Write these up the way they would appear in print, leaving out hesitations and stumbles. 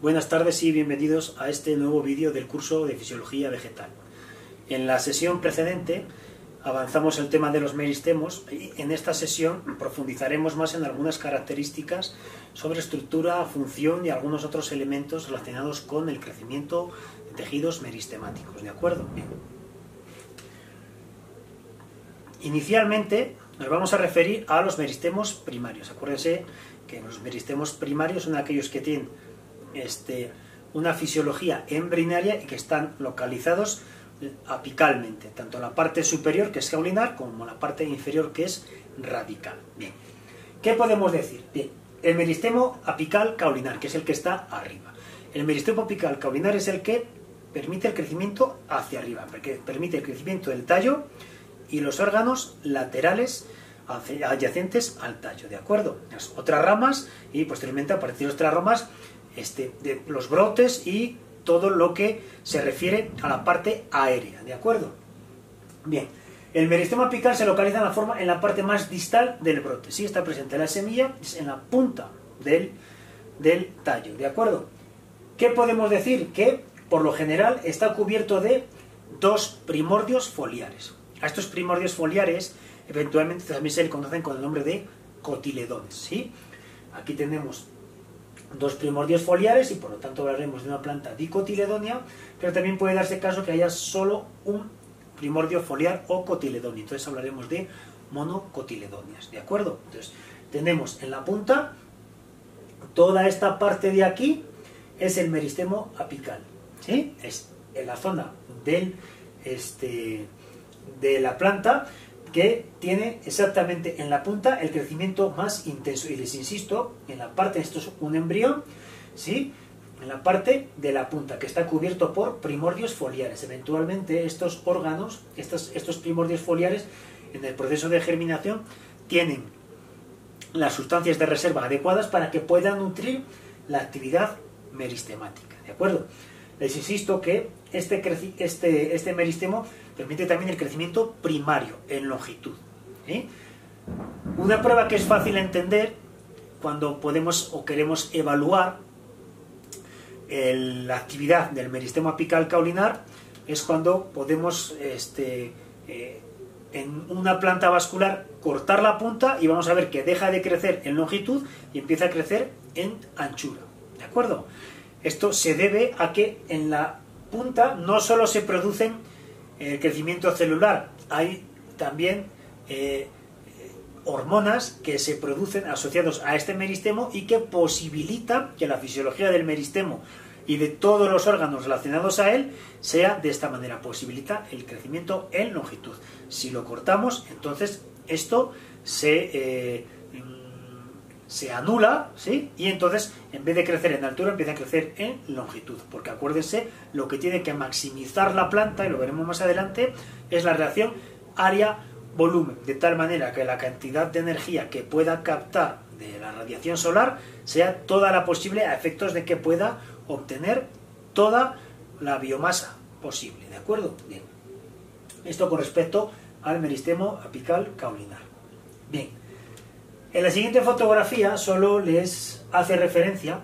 Buenas tardes y bienvenidos a este nuevo vídeo del curso de Fisiología Vegetal. En la sesión precedente avanzamos el tema de los meristemos y en esta sesión profundizaremos más en algunas características sobre estructura, función y algunos otros elementos relacionados con el crecimiento de tejidos meristemáticos. ¿De acuerdo? Bien. Inicialmente nos vamos a referir a los meristemos primarios. Acuérdense que los meristemos primarios son aquellos que tienen una fisiología embrionaria y que están localizados apicalmente, tanto la parte superior, que es caulinar, como la parte inferior, que es radical. Bien, ¿qué podemos decir? Bien, el meristemo apical caulinar, que es el que está arriba. El meristemo apical caulinar es el que permite el crecimiento hacia arriba, porque permite el crecimiento del tallo y los órganos laterales adyacentes al tallo, ¿de acuerdo? Las otras ramas y posteriormente a partir de otras ramas de los brotes y todo lo que se refiere a la parte aérea, ¿de acuerdo? Bien, el meristemo apical se localiza en la parte más distal del brote, ¿sí? Está presente la semilla, es en la punta del tallo, ¿de acuerdo? ¿Qué podemos decir? Que por lo general está cubierto de dos primordios foliares. A estos primordios foliares eventualmente también se le conocen con el nombre de cotiledones, ¿sí? Aquí tenemos dos primordios foliares y por lo tanto hablaremos de una planta dicotiledonia, pero también puede darse caso que haya solo un primordio foliar o cotiledonio, entonces hablaremos de monocotiledonias, ¿de acuerdo? Entonces tenemos en la punta toda esta parte de aquí es el meristemo apical, ¿sí? Es en la zona de la planta que tiene exactamente en la punta el crecimiento más intenso. Y les insisto, en la parte, esto es un embrión, ¿sí? En la parte de la punta, que está cubierto por primordios foliares. Eventualmente estos órganos, estos primordios foliares, en el proceso de germinación, tienen las sustancias de reserva adecuadas para que puedan nutrir la actividad meristemática, ¿de acuerdo? Les insisto que este meristemo permite también el crecimiento primario en longitud, ¿sí? Una prueba que es fácil de entender cuando podemos o queremos evaluar la actividad del meristemo apical caulinar es cuando podemos en una planta vascular cortar la punta y vamos a ver que deja de crecer en longitud y empieza a crecer en anchura, ¿de acuerdo? Esto se debe a que en la punta no solo se producen el crecimiento celular, hay también hormonas que se producen asociados a este meristemo y que posibilitan que la fisiología del meristemo y de todos los órganos relacionados a él sea de esta manera, posibilita el crecimiento en longitud. Si lo cortamos, entonces esto se anula, ¿sí? Y entonces en vez de crecer en altura empieza a crecer en longitud, porque acuérdense, lo que tiene que maximizar la planta, y lo veremos más adelante, es la relación área-volumen, de tal manera que la cantidad de energía que pueda captar de la radiación solar sea toda la posible a efectos de que pueda obtener toda la biomasa posible, ¿de acuerdo? Bien, esto con respecto al meristemo apical caulinar. Bien, en la siguiente fotografía solo les hace referencia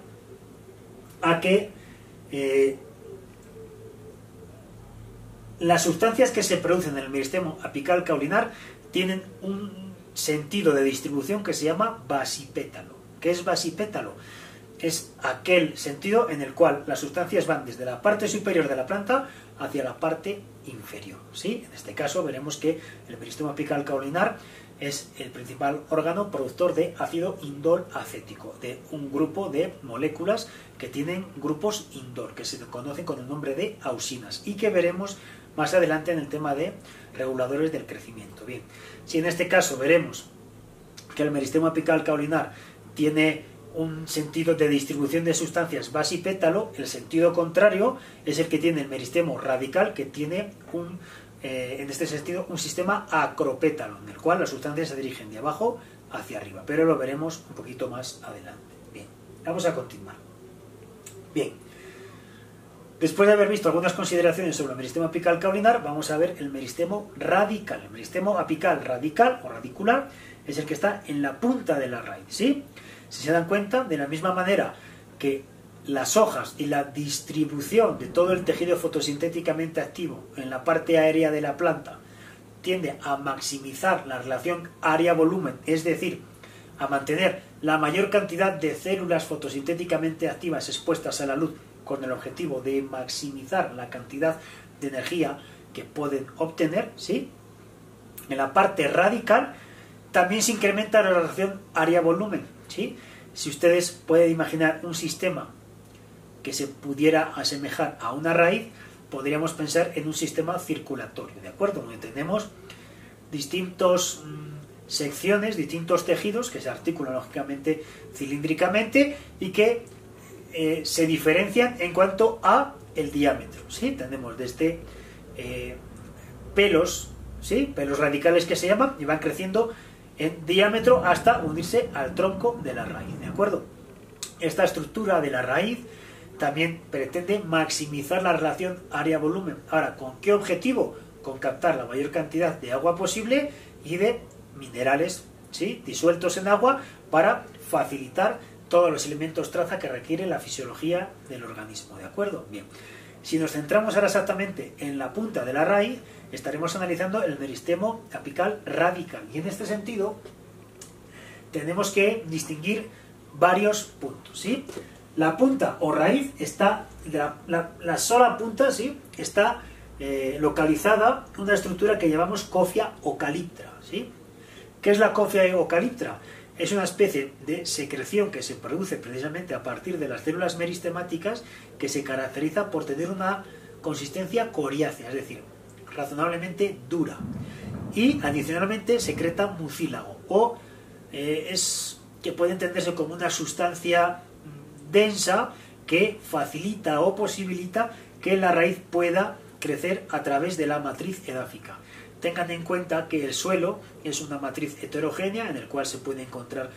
a que las sustancias que se producen en el meristemo apical caulinar tienen un sentido de distribución que se llama basipétalo. ¿Qué es basipétalo? Es aquel sentido en el cual las sustancias van desde la parte superior de la planta hacia la parte inferior, ¿sí? En este caso veremos que el meristemo apical caulinar es el principal órgano productor de ácido indol acético, de un grupo de moléculas que tienen grupos indol, que se conocen con el nombre de auxinas y que veremos más adelante en el tema de reguladores del crecimiento. Bien, si en este caso veremos que el meristemo apical caulinar tiene un sentido de distribución de sustancias basipétalo, el sentido contrario es el que tiene el meristemo radical, que tiene en este sentido un sistema acropétalo, en el cual las sustancias se dirigen de abajo hacia arriba, pero lo veremos un poquito más adelante. Bien, vamos a continuar. Bien, después de haber visto algunas consideraciones sobre el meristemo apical caulinar, vamos a ver el meristemo radical. El meristemo apical radical o radicular es el que está en la punta de la raíz, ¿sí? Si se dan cuenta, de la misma manera que las hojas y la distribución de todo el tejido fotosintéticamente activo en la parte aérea de la planta tiende a maximizar la relación área-volumen, es decir, a mantener la mayor cantidad de células fotosintéticamente activas expuestas a la luz con el objetivo de maximizar la cantidad de energía que pueden obtener, ¿sí? En la parte radical también se incrementa la relación área-volumen, ¿sí? Si ustedes pueden imaginar un sistema que se pudiera asemejar a una raíz, podríamos pensar en un sistema circulatorio, ¿de acuerdo? Donde tenemos distintas secciones, distintos tejidos que se articulan lógicamente cilíndricamente y que se diferencian en cuanto a el diámetro, ¿sí? Tenemos desde pelos, ¿sí? Pelos radicales que se llaman y van creciendo en diámetro hasta unirse al tronco de la raíz, ¿de acuerdo? Esta estructura de la raíz también pretende maximizar la relación área-volumen. Ahora, ¿con qué objetivo? Con captar la mayor cantidad de agua posible y de minerales, ¿sí? Disueltos en agua para facilitar todos los elementos traza que requiere la fisiología del organismo, ¿de acuerdo? Bien, si nos centramos ahora exactamente en la punta de la raíz, estaremos analizando el meristemo apical radical y en este sentido tenemos que distinguir varios puntos, ¿sí? La punta o raíz está, la sola punta, ¿sí? Está localizada en una estructura que llamamos cofia eucaliptra, ¿sí? ¿Qué es la cofia eucaliptra? Es una especie de secreción que se produce precisamente a partir de las células meristemáticas que se caracteriza por tener una consistencia coriácea, es decir, razonablemente dura. Y adicionalmente secreta mucílago o es que puede entenderse como una sustancia densa que facilita o posibilita que la raíz pueda crecer a través de la matriz edáfica. Tengan en cuenta que el suelo es una matriz heterogénea en el cual se pueden encontrar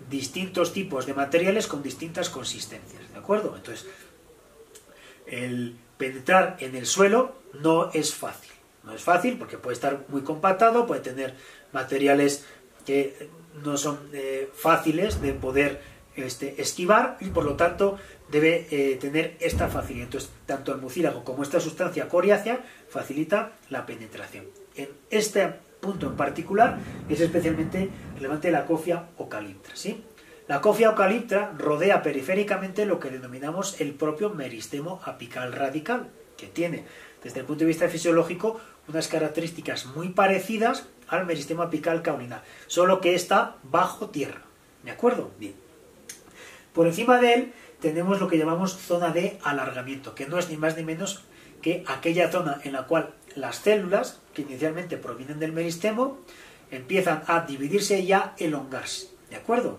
distintos tipos de materiales con distintas consistencias, ¿de acuerdo? Entonces, el penetrar en el suelo no es fácil. No es fácil porque puede estar muy compactado, puede tener materiales que no son fáciles de poder esquivar y por lo tanto debe tener esta facilidad. Entonces, tanto el mucílago como esta sustancia coriácea facilita la penetración. En este punto en particular es especialmente relevante la cofia eucaliptra, ¿sí? La cofia eucaliptra rodea periféricamente lo que denominamos el propio meristemo apical radical, que tiene, desde el punto de vista fisiológico, unas características muy parecidas al meristemo apical caulinares, solo que está bajo tierra, ¿de acuerdo? Bien. Por encima de él tenemos lo que llamamos zona de alargamiento, que no es ni más ni menos que aquella zona en la cual las células, que inicialmente provienen del meristemo, empiezan a dividirse y a elongarse, ¿de acuerdo?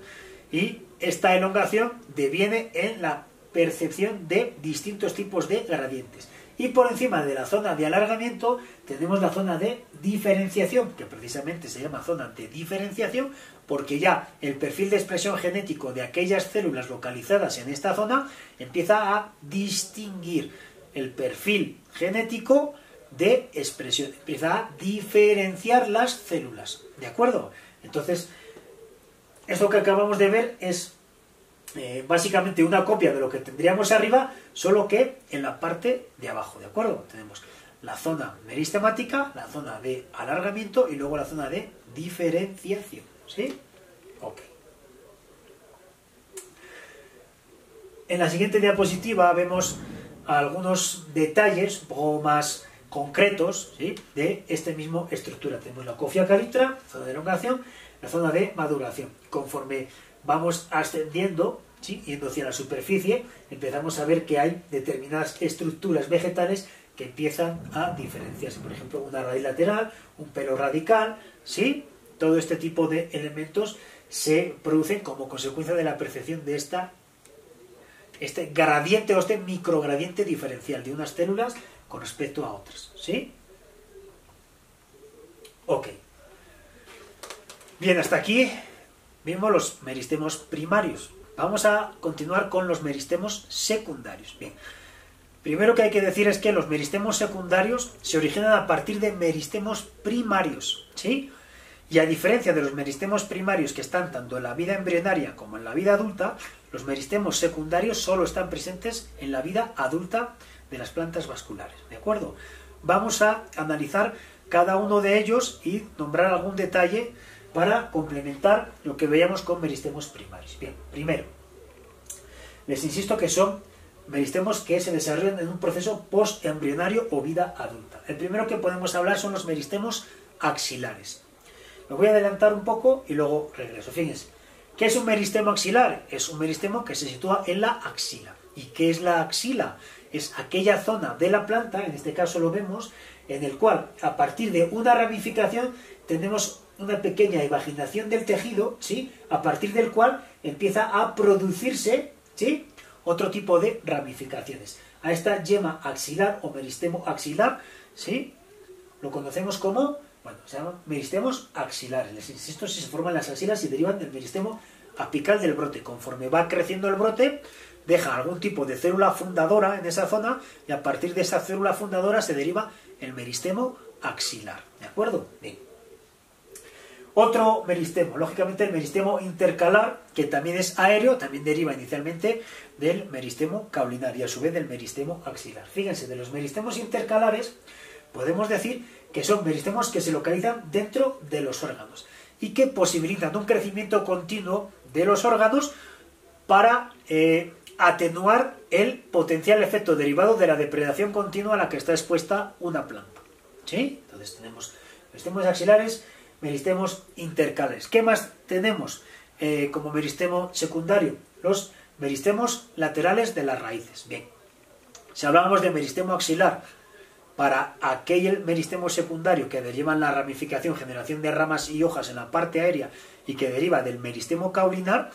Y esta elongación deviene en la percepción de distintos tipos de gradientes. Y por encima de la zona de alargamiento tenemos la zona de diferenciación, que precisamente se llama zona de diferenciación, porque ya el perfil de expresión genético de aquellas células localizadas en esta zona empieza a distinguir el perfil genético de expresión, empieza a diferenciar las células, ¿de acuerdo? Entonces, esto que acabamos de ver es básicamente una copia de lo que tendríamos arriba, solo que en la parte de abajo, ¿de acuerdo? Tenemos la zona meristemática, la zona de alargamiento y luego la zona de diferenciación, ¿sí? Ok. En la siguiente diapositiva vemos algunos detalles un poco más concretos, ¿sí?, de esta misma estructura. Tenemos la cofia eucaliptra, zona de elongación, la zona de maduración. Conforme vamos ascendiendo, ¿sí?, yendo hacia la superficie, empezamos a ver que hay determinadas estructuras vegetales que empiezan a diferenciarse. Por ejemplo, una raíz lateral, un pelo radical, ¿sí? Todo este tipo de elementos se producen como consecuencia de la percepción de este gradiente o este microgradiente diferencial de unas células con respecto a otras, ¿sí? Ok. Bien, hasta aquí vimos los meristemos primarios. Vamos a continuar con los meristemos secundarios. Bien, primero que hay que decir es que los meristemos secundarios se originan a partir de meristemos primarios, ¿sí? Y a diferencia de los meristemos primarios que están tanto en la vida embrionaria como en la vida adulta, Los meristemos secundarios solo están presentes en la vida adulta de las plantas vasculares, ¿de acuerdo? Vamos a analizar cada uno de ellos y nombrar algún detalle para complementar lo que veíamos con meristemos primarios. Bien, primero, les insisto que son meristemos que se desarrollan en un proceso postembrionario o vida adulta. El primero que podemos hablar son los meristemos axilares. Me voy a adelantar un poco y luego regreso. Fíjense, ¿qué es un meristemo axilar? Es un meristemo que se sitúa en la axila. ¿Y qué es la axila? Es aquella zona de la planta, en este caso lo vemos, en el cual a partir de una ramificación tenemos una pequeña evaginación del tejido, ¿sí? A partir del cual empieza a producirse, ¿sí?, otro tipo de ramificaciones. A esta yema axilar o meristemo axilar, ¿sí?, lo conocemos como, bueno, se llaman meristemos axilares. Les insisto, si se forman las axilas y derivan del meristemo apical del brote. Conforme va creciendo el brote, deja algún tipo de célula fundadora en esa zona y a partir de esa célula fundadora se deriva el meristemo axilar. ¿De acuerdo? Bien. Otro meristemo, lógicamente el meristemo intercalar, que también es aéreo, también deriva inicialmente del meristemo caulinar y a su vez del meristemo axilar. Fíjense, de los meristemos intercalares podemos decir que son meristemos que se localizan dentro de los órganos y que posibilitan un crecimiento continuo de los órganos para atenuar el potencial efecto derivado de la depredación continua a la que está expuesta una planta. ¿Sí? Entonces tenemos meristemos axilares, meristemos intercalares. ¿Qué más tenemos como meristemo secundario? Los meristemos laterales de las raíces. Bien, si hablábamos de meristemo axilar, para aquel meristemo secundario que deriva en la ramificación, generación de ramas y hojas en la parte aérea y que deriva del meristemo caulinar,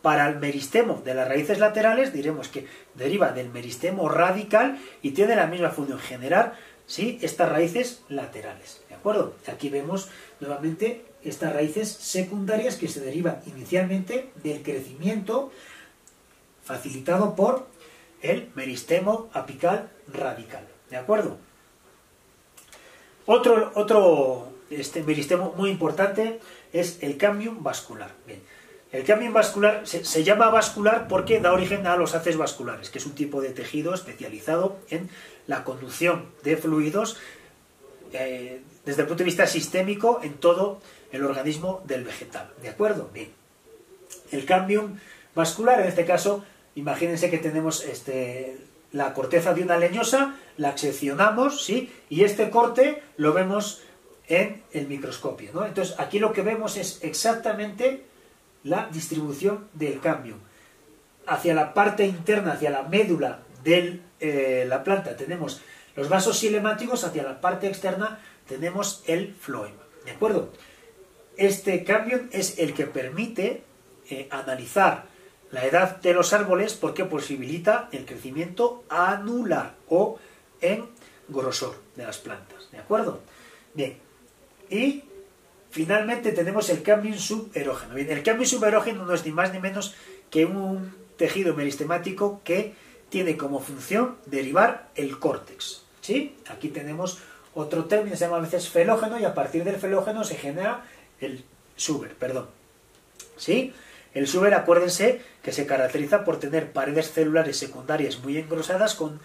para el meristemo de las raíces laterales diremos que deriva del meristemo radical y tiene la misma función, generar, ¿sí?, estas raíces laterales. ¿De acuerdo? Aquí vemos nuevamente estas raíces secundarias que se derivan inicialmente del crecimiento facilitado por el meristemo apical radical. ¿De acuerdo? Otro meristemo muy importante es el cambium vascular. Bien, el cambium vascular se llama vascular porque da origen a los haces vasculares, que es un tipo de tejido especializado en la conducción de fluidos desde el punto de vista sistémico en todo el organismo del vegetal. ¿De acuerdo? Bien. El cambium vascular, en este caso, imagínense que tenemos la corteza de una leñosa, la seccionamos, ¿sí?, y este corte lo vemos en el microscopio, ¿no? Entonces, aquí lo que vemos es exactamente la distribución del cambium. Hacia la parte interna, hacia la médula de la planta, tenemos los vasos silemáticos, hacia la parte externa tenemos el floema. ¿De acuerdo? Este cambium es el que permite analizar la edad de los árboles porque posibilita el crecimiento anular o en grosor de las plantas. ¿De acuerdo? Bien. Y finalmente tenemos el cambium suberógeno. Bien, el cambium suberógeno no es ni más ni menos que un tejido meristemático que tiene como función derivar el córtex. ¿Sí? Aquí tenemos otro término, se llama a veces felógeno, y a partir del felógeno se genera el suber, ¿sí? El suber, acuérdense, que se caracteriza por tener paredes celulares secundarias muy engrosadas con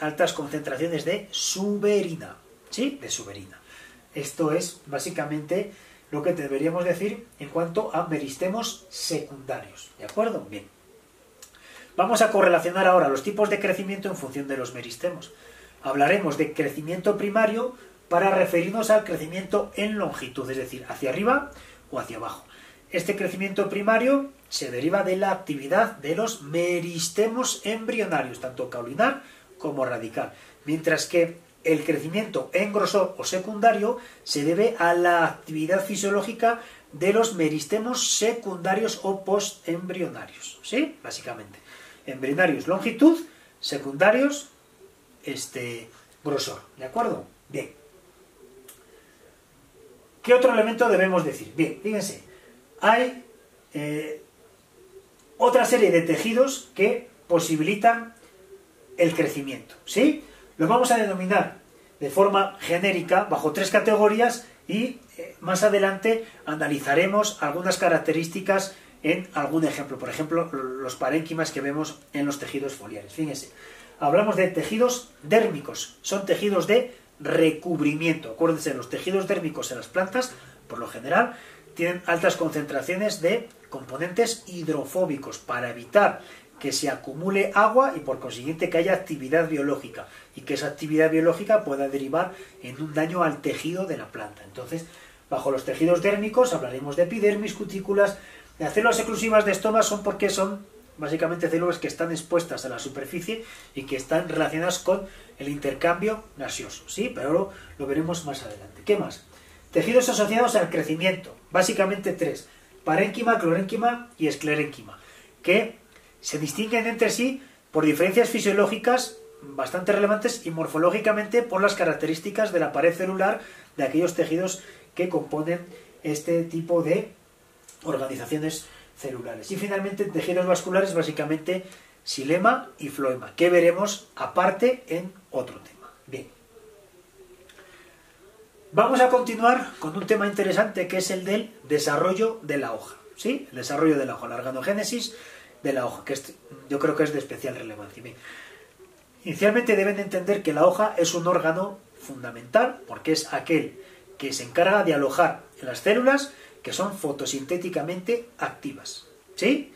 altas concentraciones de suberina, ¿sí? De suberina. Esto es básicamente lo que deberíamos decir en cuanto a meristemos secundarios, ¿de acuerdo? Bien. Vamos a correlacionar ahora los tipos de crecimiento en función de los meristemos. Hablaremos de crecimiento primario para referirnos al crecimiento en longitud, es decir, hacia arriba o hacia abajo. Este crecimiento primario se deriva de la actividad de los meristemos embrionarios, tanto caulinar como radical, mientras que el crecimiento en grosor o secundario se debe a la actividad fisiológica de los meristemos secundarios o postembrionarios, ¿sí? Básicamente. Embrionarios longitud, secundarios grosor, ¿de acuerdo? Bien. ¿Qué otro elemento debemos decir? Bien, fíjense, hay otra serie de tejidos que posibilitan el crecimiento, ¿sí? Lo vamos a denominar de forma genérica bajo 3 categorías y más adelante analizaremos algunas características en algún ejemplo. Por ejemplo, los parénquimas que vemos en los tejidos foliares. Fíjense, hablamos de tejidos dérmicos. Son tejidos de recubrimiento. Acuérdense, los tejidos dérmicos en las plantas, por lo general, tienen altas concentraciones de componentes hidrofóbicos para evitar que se acumule agua y por consiguiente que haya actividad biológica y que esa actividad biológica pueda derivar en un daño al tejido de la planta. Entonces, bajo los tejidos dérmicos hablaremos de epidermis, cutículas. Las células exclusivas de estomas son porque son básicamente células que están expuestas a la superficie y que están relacionadas con el intercambio gaseoso, ¿sí? Pero lo veremos más adelante. ¿Qué más? Tejidos asociados al crecimiento, básicamente tres: parénquima, clorénquima y esclerénquima, que se distinguen entre sí por diferencias fisiológicas bastante relevantes y morfológicamente por las características de la pared celular de aquellos tejidos que componen este tipo de organizaciones celulares. Y finalmente, tejidos vasculares, básicamente xilema y floema, que veremos aparte en otro tema. Bien. Vamos a continuar con un tema interesante que es el del desarrollo de la hoja. ¿Sí? El desarrollo de la hoja, la organogénesis de la hoja, que yo creo que es de especial relevancia. Bien. Inicialmente deben entender que la hoja es un órgano fundamental porque es aquel que se encarga de alojar en las células que son fotosintéticamente activas. ¿Sí?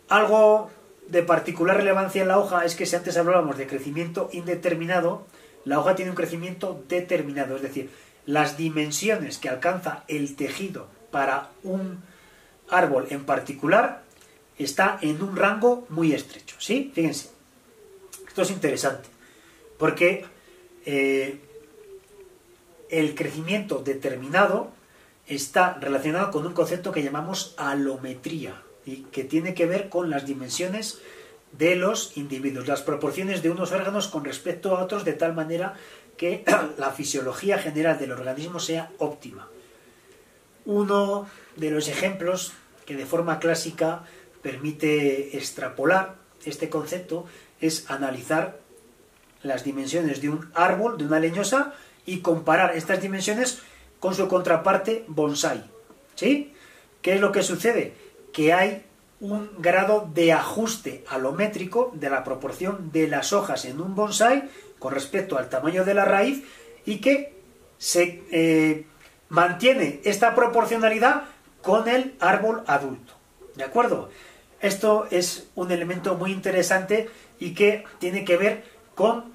Algo de particular relevancia en la hoja es que si antes hablábamos de crecimiento indeterminado, la hoja tiene un crecimiento determinado, es decir, las dimensiones que alcanza el tejido para un árbol en particular está en un rango muy estrecho. ¿Sí? Fíjense, esto es interesante porque el crecimiento determinado está relacionado con un concepto que llamamos alometría y que tiene que ver con las dimensiones de los individuos, las proporciones de unos órganos con respecto a otros, de tal manera que la fisiología general del organismo sea óptima. Uno de los ejemplos que de forma clásica permite extrapolar este concepto es analizar las dimensiones de un árbol, de una leñosa, y comparar estas dimensiones con su contraparte bonsái. ¿Sí? ¿Qué es lo que sucede? Que hay un grado de ajuste alométrico de la proporción de las hojas en un bonsái con respecto al tamaño de la raíz y que se mantiene esta proporcionalidad con el árbol adulto. ¿De acuerdo? Esto es un elemento muy interesante y que tiene que ver con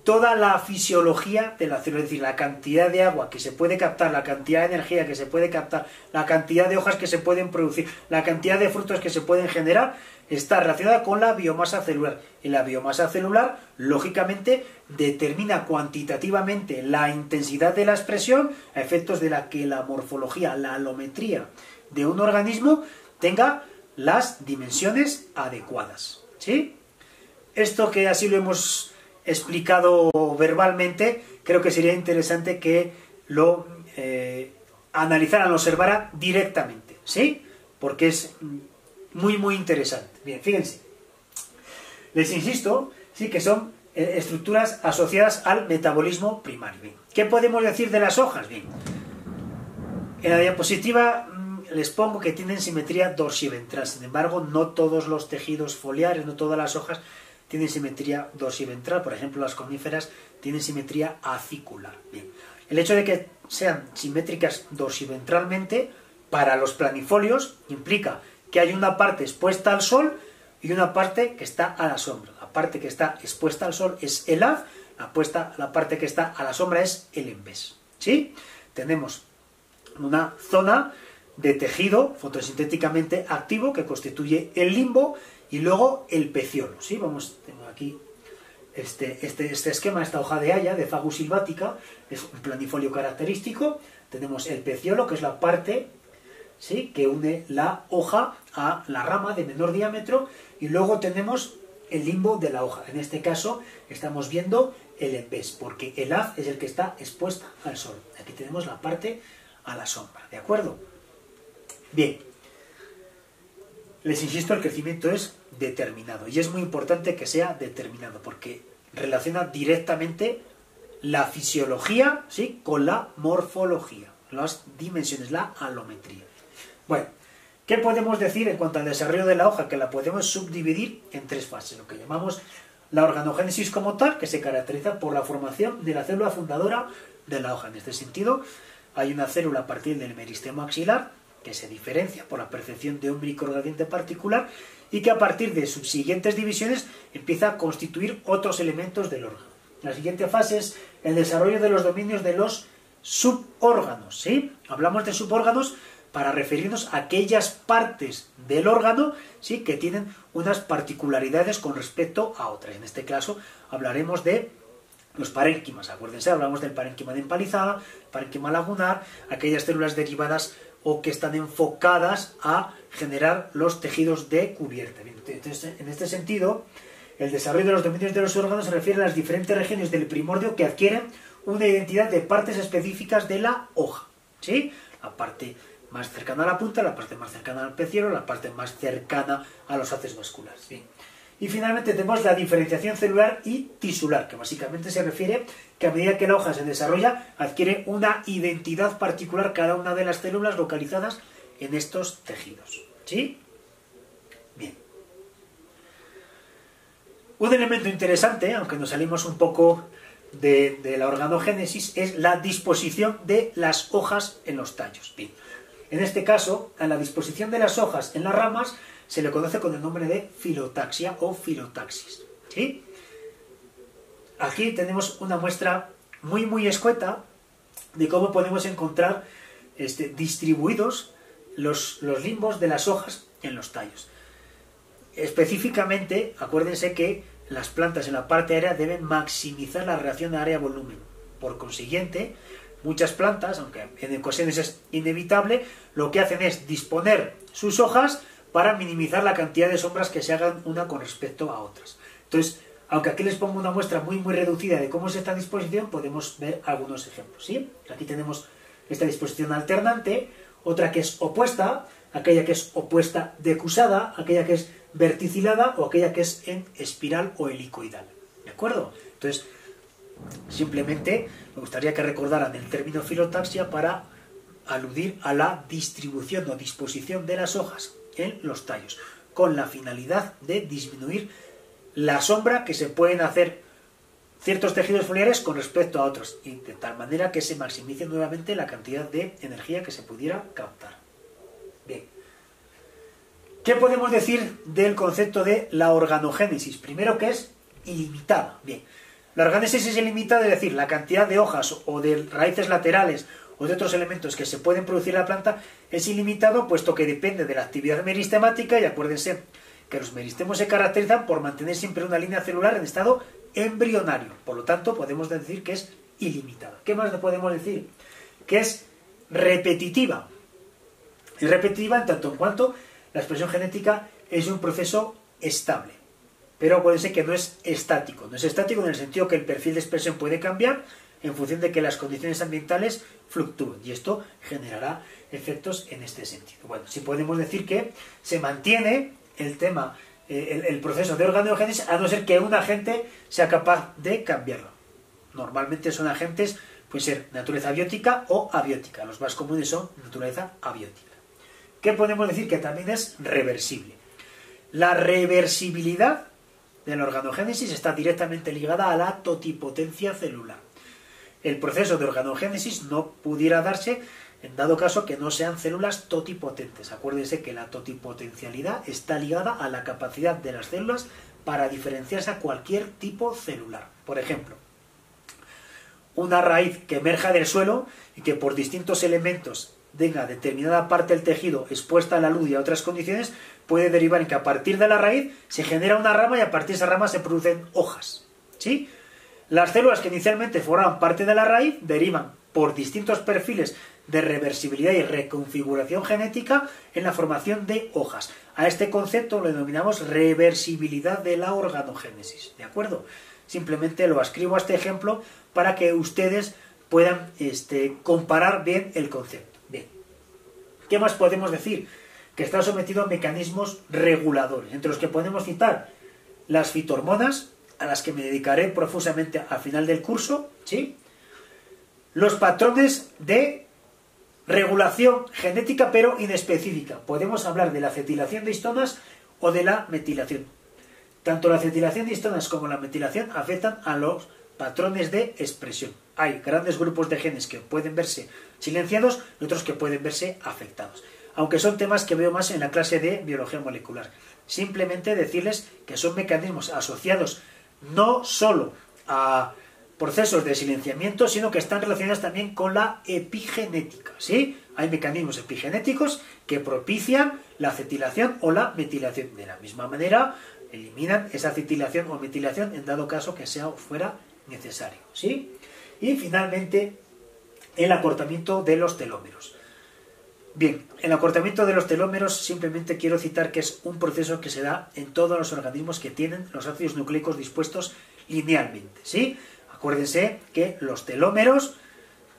toda la fisiología de la célula, es decir, la cantidad de agua que se puede captar, la cantidad de energía que se puede captar, la cantidad de hojas que se pueden producir, la cantidad de frutos que se pueden generar, está relacionada con la biomasa celular. Y la biomasa celular, lógicamente, determina cuantitativamente la intensidad de la expresión a efectos de la que la morfología, la alometría de un organismo tenga las dimensiones adecuadas. ¿Sí? Esto que así lo hemos explicado verbalmente, creo que sería interesante que lo analizaran, lo observaran directamente, ¿sí? Porque es muy, muy interesante. Bien, fíjense. Les insisto, sí que son estructuras asociadas al metabolismo primario. Bien. ¿Qué podemos decir de las hojas? Bien. En la diapositiva les pongo que tienen simetría dorsiventral. Sin embargo, no todos los tejidos foliares, no todas las hojas tienen simetría dorsiventral. Por ejemplo, las coníferas tienen simetría acicular. Bien. El hecho de que sean simétricas dorsiventralmente para los planifolios implica que hay una parte expuesta al sol y una parte que está a la sombra. La parte que está expuesta al sol es el haz, la parte que está a la sombra es el embés. ¿Sí? Tenemos una zona de tejido fotosintéticamente activo que constituye el limbo y luego el peciolo. ¿Sí? Tengo aquí este esquema, esta hoja de haya, de Fagus sylvatica, es un planifolio característico. Tenemos el peciolo, que es la parte, ¿sí?, que une la hoja a la rama de menor diámetro, y luego tenemos el limbo de la hoja. En este caso estamos viendo el embés, porque el haz es el que está expuesta al sol. Aquí tenemos la parte a la sombra, ¿de acuerdo? Bien, les insisto, el crecimiento es determinado, y es muy importante que sea determinado, porque relaciona directamente la fisiología, ¿sí?, con la morfología, las dimensiones, la alometría. Bueno, ¿Qué podemos decir en cuanto al desarrollo de la hoja? Que la podemos subdividir en 3 fases, lo que llamamos la organogénesis como tal, que se caracteriza por la formación de la célula fundadora de la hoja. En este sentido, hay una célula a partir del meristemo axilar, que se diferencia por la percepción de un microgradiente particular y que a partir de sus siguientes divisiones empieza a constituir otros elementos del órgano. La siguiente fase es el desarrollo de los dominios de los subórganos, ¿sí? Hablamos de subórganos para referirnos a aquellas partes del órgano, ¿sí?, que tienen unas particularidades con respecto a otras. En este caso hablaremos de los parénquimas. Acuérdense, hablamos del parénquima de empalizada, parénquima lagunar, aquellas células derivadas o que están enfocadas a generar los tejidos de cubierta. Entonces, en este sentido, el desarrollo de los dominios de los órganos se refiere a las diferentes regiones del primordio que adquieren una identidad de partes específicas de la hoja, ¿sí? La parte más cercana a la punta, la parte más cercana al peciolo, la parte más cercana a los haces vasculares, ¿sí? Y finalmente tenemos la diferenciación celular y tisular, que básicamente se refiere que a medida que la hoja se desarrolla, adquiere una identidad particular cada una de las células localizadas en estos tejidos, ¿sí? Bien. Un elemento interesante, aunque nos salimos un poco de la organogénesis, es la disposición de las hojas en los tallos. Bien. En este caso, a la disposición de las hojas en las ramas se le conoce con el nombre de filotaxia o filotaxis, ¿sí? Aquí tenemos una muestra muy escueta de cómo podemos encontrar distribuidos los limbos de las hojas en los tallos. Específicamente, acuérdense que las plantas en la parte aérea deben maximizar la relación área-volumen. Por consiguiente, muchas plantas, aunque en ocasiones es inevitable, lo que hacen es disponer sus hojas para minimizar la cantidad de sombras que se hagan una con respecto a otras. Entonces, aunque aquí les pongo una muestra muy reducida de cómo es esta disposición, podemos ver algunos ejemplos, ¿sí? Aquí tenemos esta disposición alternante, otra que es opuesta, aquella que es opuesta decusada, aquella que es verticilada o aquella que es en espiral o helicoidal, ¿de acuerdo? Entonces, simplemente me gustaría que recordaran el término filotaxia para aludir a la distribución o disposición de las hojas en los tallos, con la finalidad de disminuir la sombra que se pueden hacer ciertos tejidos foliares con respecto a otros, y de tal manera que se maximice nuevamente la cantidad de energía que se pudiera captar. Bien. ¿Qué podemos decir del concepto de la organogénesis? Primero, que es ilimitada. Bien. La organogénesis es ilimitada, es decir, la cantidad de hojas o de raíces laterales o de otros elementos que se pueden producir en la planta es ilimitado, puesto que depende de la actividad meristemática, y acuérdense que los meristemos se caracterizan por mantener siempre una línea celular en estado embrionario. Por lo tanto, podemos decir que es ilimitada. ¿Qué más le podemos decir? Que es repetitiva. Es repetitiva en tanto en cuanto la expresión genética es un proceso estable. Pero acuérdense que no es estático. No es estático en el sentido que el perfil de expresión puede cambiar en función de que las condiciones ambientales fluctúen, y esto generará efectos en este sentido. Bueno, sí podemos decir que se mantiene el tema, el proceso de organogénesis, a no ser que un agente sea capaz de cambiarlo. Normalmente son agentes, pueden ser naturaleza biótica o abiótica. Los más comunes son naturaleza abiótica. ¿Qué podemos decir? Que también es reversible. La reversibilidad de la organogénesis está directamente ligada a la totipotencia celular. El proceso de organogénesis no pudiera darse en dado caso que no sean células totipotentes. Acuérdense que la totipotencialidad está ligada a la capacidad de las células para diferenciarse a cualquier tipo celular. Por ejemplo, una raíz que emerja del suelo y que por distintos elementos tenga determinada parte del tejido expuesta a la luz y a otras condiciones, puede derivar en que a partir de la raíz se genera una rama y a partir de esa rama se producen hojas, ¿sí? Las células que inicialmente forman parte de la raíz derivan por distintos perfiles de reversibilidad y reconfiguración genética en la formación de hojas. A este concepto lo denominamos reversibilidad de la organogénesis, ¿de acuerdo? Simplemente lo ascribo a este ejemplo para que ustedes puedan comparar bien el concepto. Bien. ¿Qué más podemos decir? Que está sometido a mecanismos reguladores, entre los que podemos citar las fitohormonas, a las que me dedicaré profusamente al final del curso, ¿sí? Los patrones de regulación genética pero inespecífica. Podemos hablar de la acetilación de histonas o de la metilación. Tanto la acetilación de histonas como la metilación afectan a los patrones de expresión. Hay grandes grupos de genes que pueden verse silenciados y otros que pueden verse afectados. Aunque son temas que veo más en la clase de biología molecular. Simplemente decirles que son mecanismos asociados no solo a procesos de silenciamiento, sino que están relacionados también con la epigenética, ¿sí? Hay mecanismos epigenéticos que propician la acetilación o la metilación. De la misma manera, eliminan esa acetilación o metilación en dado caso que sea o fuera necesario, ¿sí? Y finalmente, el acortamiento de los telómeros. Bien, el acortamiento de los telómeros simplemente quiero citar que es un proceso que se da en todos los organismos que tienen los ácidos nucleicos dispuestos linealmente, ¿sí? Acuérdense que los telómeros,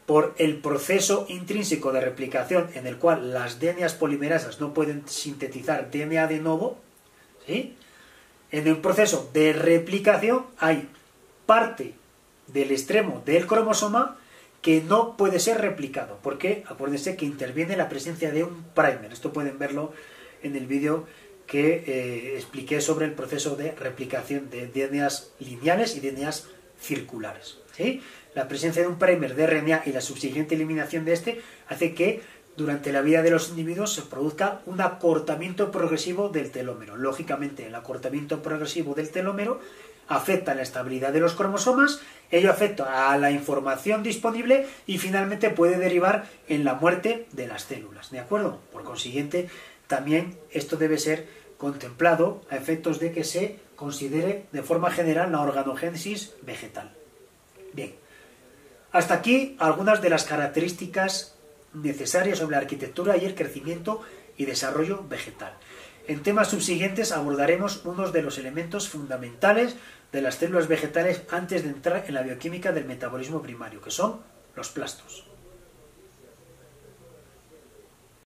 por el proceso intrínseco de replicación en el cual las DNA polimerasas no pueden sintetizar DNA de nuevo, ¿sí? En el proceso de replicación hay parte del extremo del cromosoma que no puede ser replicado, porque acuérdense que interviene la presencia de un primer. Esto pueden verlo en el vídeo que expliqué sobre el proceso de replicación de DNAs lineales y DNAs circulares, ¿sí? La presencia de un primer de RNA y la subsiguiente eliminación de este hace que durante la vida de los individuos se produzca un acortamiento progresivo del telómero. Lógicamente, el acortamiento progresivo del telómero afecta a la estabilidad de los cromosomas, ello afecta a la información disponible y finalmente puede derivar en la muerte de las células, ¿de acuerdo? Por consiguiente, también esto debe ser contemplado a efectos de que se considere de forma general la organogénesis vegetal. Bien, hasta aquí algunas de las características necesarias sobre la arquitectura y el crecimiento y desarrollo vegetal. En temas subsiguientes abordaremos unos de los elementos fundamentales de las células vegetales antes de entrar en la bioquímica del metabolismo primario, que son los plastos.